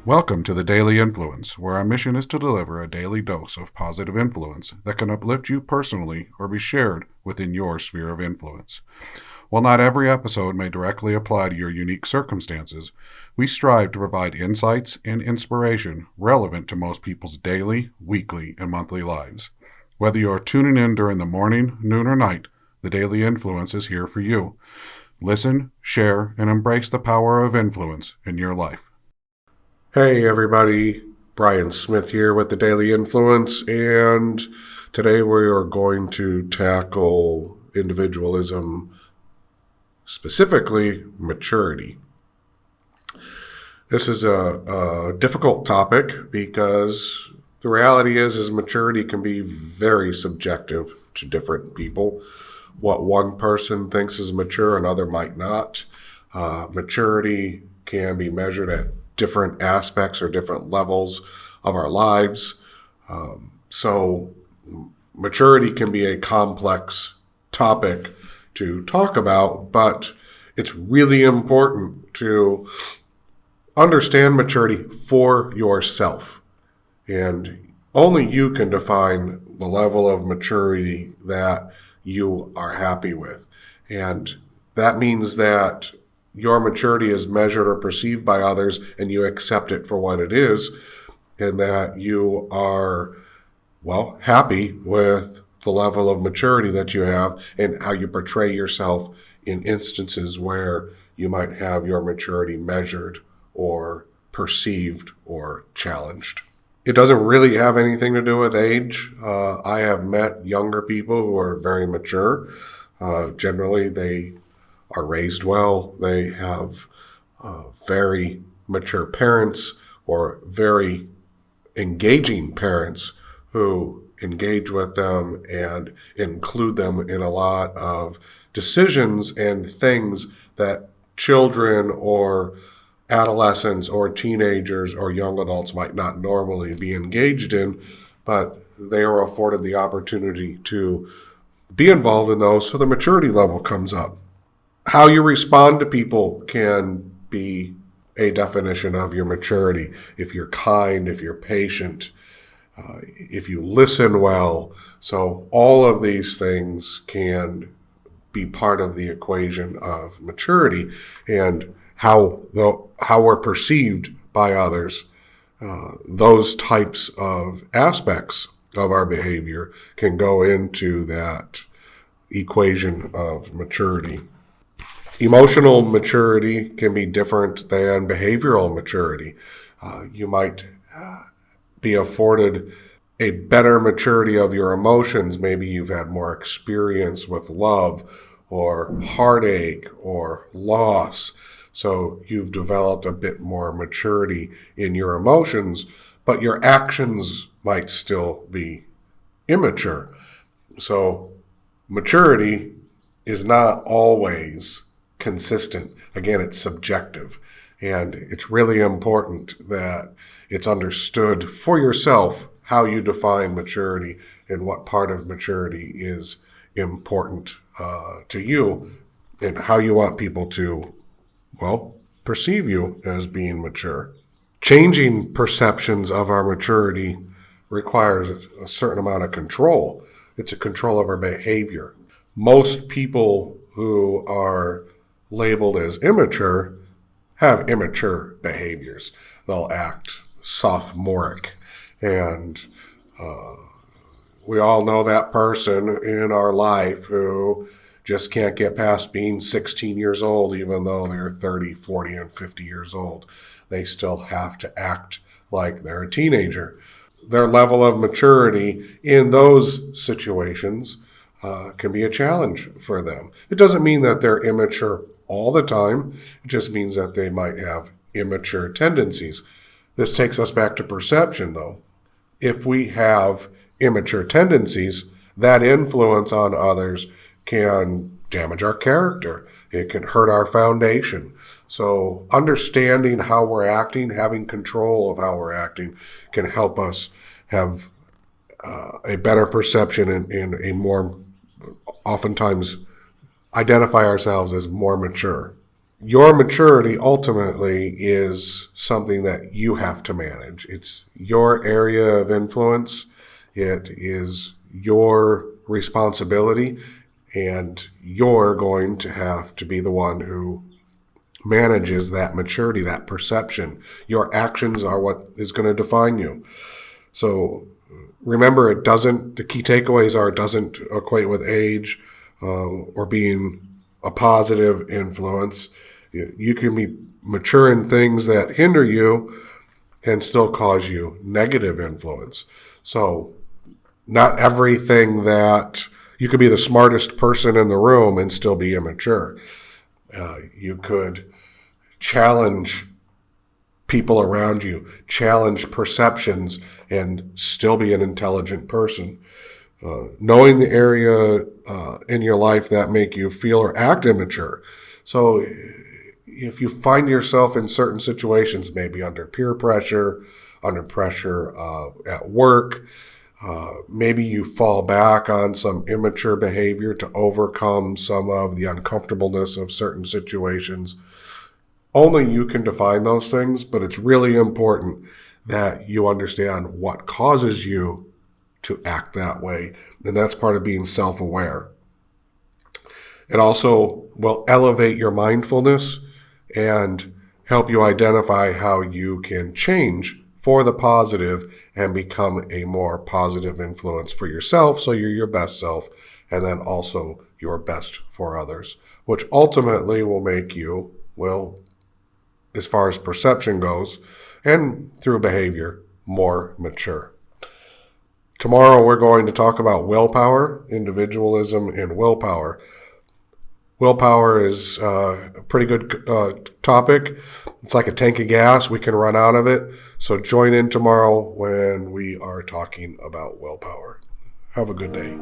Welcome to the Daily Influence, where our mission is to deliver a daily dose of positive influence that can uplift you personally or be shared within your sphere of influence. While not every episode may directly apply to your unique circumstances, we strive to provide insights and inspiration relevant to most people's daily, weekly, and monthly lives. Whether you are tuning in during the morning, noon, or night, the Daily Influence is here for you. Listen, share, and embrace the power of influence in your life. Hey everybody, Brian Smith here with the Daily Influence, and today we are going to tackle individualism, specifically maturity. This is a difficult topic because the reality is maturity can be very subjective to different people. What one person thinks is mature, another might not. Maturity can be measured at different aspects or different levels of our lives. So maturity can be a complex topic to talk about, but it's really important to understand maturity for yourself. And only you can define the level of maturity that you are happy with. And that means that your maturity is measured or perceived by others and you accept it for what it is, and that you are, happy with the level of maturity that you have and how you portray yourself in instances where you might have your maturity measured or perceived or challenged. It doesn't really have anything to do with age. I have met younger people who are very mature. Generally, they are raised well. They have very mature parents or very engaging parents who engage with them and include them in a lot of decisions and things that children or adolescents or teenagers or young adults might not normally be engaged in, but they are afforded the opportunity to be involved in those, so the maturity level comes up. How you respond to people can be a definition of your maturity. If you're kind, if you're patient, if you listen well. So all of these things can be part of the equation of maturity, and how we're perceived by others. Those types of aspects of our behavior can go into that equation of maturity. Emotional maturity can be different than behavioral maturity. You might be afforded a better maturity of your emotions. Maybe you've had more experience with love or heartache or loss. So you've developed a bit more maturity in your emotions, but your actions might still be immature. So maturity is not always consistent. Again, it's subjective, and it's really important that it's understood for yourself how you define maturity and what part of maturity is important to you, and how you want people to, perceive you as being mature. Changing perceptions of our maturity requires a certain amount of control. It's a control of our behavior. Most people who are labeled as immature have immature behaviors. They'll act sophomoric, and we all know that person in our life who just can't get past being 16 years old, even though they're 30, 40, and 50 years old. They still have to act like they're a teenager. Their level of maturity in those situations can be a challenge for them. It doesn't mean that they're immature all the time. It just means that they might have immature tendencies. This takes us back to perception, though. If we have immature tendencies, that influence on others can damage our character. It can hurt our foundation. So understanding how we're acting, having control of how we're acting, can help us have a better perception and a more, oftentimes, identify ourselves as more mature. your maturity ultimately is something that you have to manage. It's your area of influence. It is your responsibility, and you're going to have to be the one who manages that maturity, that perception. Your actions are what is going to define you. So remember, the key takeaways are it doesn't equate with age or being a positive influence. You can be mature in things that hinder you and still cause you negative influence. So not everything that you could be the smartest person in the room and still be immature. You could challenge people around you, challenge perceptions, and still be an intelligent person. Knowing the area in your life that make you feel or act immature. So if you find yourself in certain situations, maybe under peer pressure, under pressure at work, maybe you fall back on some immature behavior to overcome some of the uncomfortableness of certain situations. Only you can define those things, but it's really important that you understand what causes you to act that way. And that's part of being self-aware. It also will elevate your mindfulness and help you identify how you can change for the positive and become a more positive influence for yourself, so you're your best self, and then also your best for others, which ultimately will make you, well, as far as perception goes, and through behavior, more mature. Tomorrow we're going to talk about willpower, individualism, and willpower. Willpower is a pretty good topic. It's like a tank of gas. We can run out of it. So join in tomorrow when we are talking about willpower. Have a good day.